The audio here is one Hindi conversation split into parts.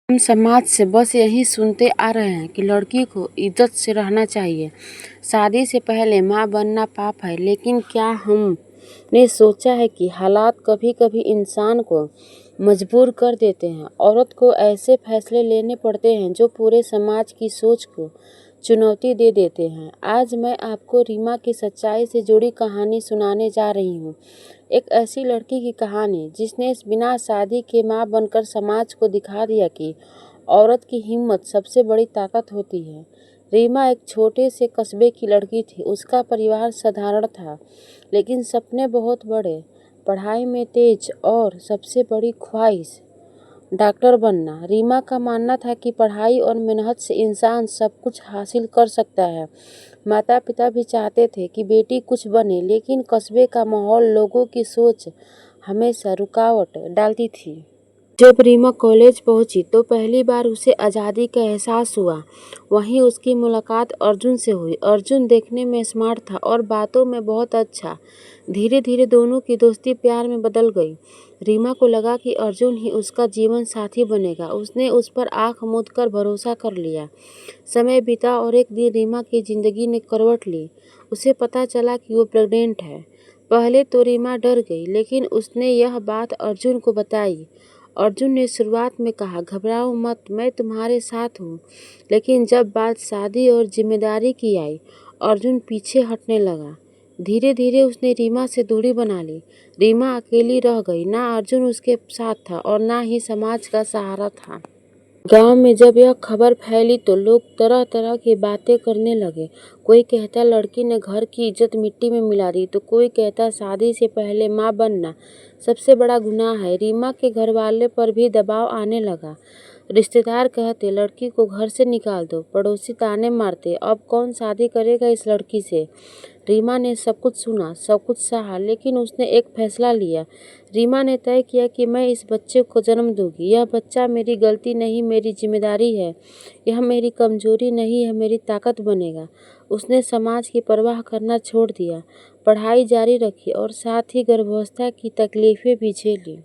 हम समाज से बस यही सुनते आ रहे हैं कि लड़की को इज्जत से रहना चाहिए, शादी से पहले माँ बनना पाप है। लेकिन क्या हमने सोचा है कि हालात कभी कभी इंसान को मजबूर कर देते हैं। औरत को ऐसे फैसले लेने पड़ते हैं जो पूरे समाज की सोच को चुनौती दे देते हैं। आज मैं आपको रीमा की सच्चाई से जुड़ी कहानी सुनाने जा रही हूँ। एक ऐसी लड़की की कहानी जिसने बिना शादी के माँ बनकर समाज को दिखा दिया कि औरत की हिम्मत सबसे बड़ी ताकत होती है। रीमा एक छोटे से कस्बे की लड़की थी। उसका परिवार साधारण था, लेकिन सपने बहुत बड़े। पढ़ाई में तेज और सबसे बड़ी ख्वाहिश डॉक्टर बनना। रीमा का मानना था कि पढ़ाई और मेहनत से इंसान सब कुछ हासिल कर सकता है। माता पिता भी चाहते थे कि बेटी कुछ बने, लेकिन कस्बे का माहौल, लोगों की सोच हमेशा रुकावट डालती थी। जब रीमा कॉलेज पहुंची तो पहली बार उसे आज़ादी का एहसास हुआ। वहीं उसकी मुलाकात अर्जुन से हुई। अर्जुन देखने में स्मार्ट था और बातों में बहुत अच्छा। धीरे धीरे दोनों की दोस्ती प्यार में बदल गई। रीमा को लगा कि अर्जुन ही उसका जीवन साथी बनेगा। उसने उस पर आंख मूंद कर भरोसा कर लिया। समय बीता और एक दिन रीमा की जिंदगी ने करवट ली। उसे पता चला कि वो प्रेग्नेंट है। पहले तो रीमा डर गई, लेकिन उसने यह बात अर्जुन को बताई। अर्जुन ने शुरुआत में कहा, घबराओ मत, मैं तुम्हारे साथ हूँ। लेकिन जब बात शादी और जिम्मेदारी की आई, अर्जुन पीछे हटने लगा। धीरे धीरे उसने रीमा से दूरी बना ली। रीमा अकेली रह गई। ना अर्जुन उसके साथ था और ना ही समाज का सहारा था। गांव में जब यह खबर फैली तो लोग तरह तरह की बातें करने लगे। कोई कहता लड़की ने घर की इज्जत मिट्टी में मिला दी, तो कोई कहता शादी से पहले माँ बनना सबसे बड़ा गुनाह है। रीमा के घर वाले पर भी दबाव आने लगा। रिश्तेदार कहते लड़की को घर से निकाल दो, पड़ोसी ताने मारते, अब कौन शादी करेगा इस लड़की से। रीमा ने सब कुछ सुना, सब कुछ सहा, लेकिन उसने एक फैसला लिया। रीमा ने तय किया कि मैं इस बच्चे को जन्म दूंगी। यह बच्चा मेरी गलती नहीं, मेरी जिम्मेदारी है। यह मेरी कमजोरी नहीं है, मेरी ताकत बनेगा। उसने समाज की परवाह करना छोड़ दिया, पढ़ाई जारी रखी और साथ ही गर्भावस्था की तकलीफें भी झेली।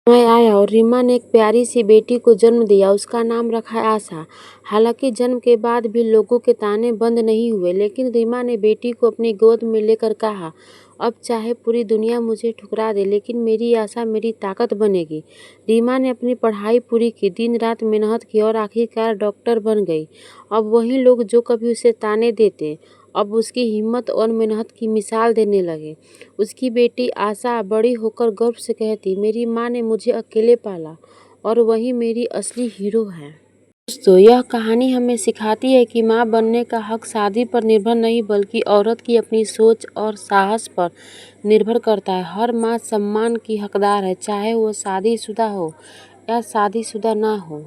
समय आया और रीमा ने एक प्यारी सी बेटी को जन्म दिया। उसका नाम रखा आशा। हालांकि जन्म के बाद भी लोगों के ताने बंद नहीं हुए, लेकिन रीमा ने बेटी को अपनी गोद में लेकर कहा, अब चाहे पूरी दुनिया मुझे ठुकरा दे, लेकिन मेरी आशा मेरी ताकत बनेगी। रीमा ने अपनी पढ़ाई पूरी की, दिन रात मेहनत की और आखिरकार डॉक्टर बन गई। अब वही लोग जो कभी उसे ताने देते, अब उसकी हिम्मत और मेहनत की मिसाल देने लगे। उसकी बेटी आशा बड़ी होकर गर्व से कहती, मेरी माँ ने मुझे अकेले पाला और वही मेरी असली हीरो है। दोस्तों, यह कहानी हमें सिखाती है कि माँ बनने का हक शादी पर निर्भर नहीं, बल्कि औरत की अपनी सोच और साहस पर निर्भर करता है। हर माँ सम्मान की हकदार है, चाहे वो शादीशुदा हो या शादीशुदा ना हो।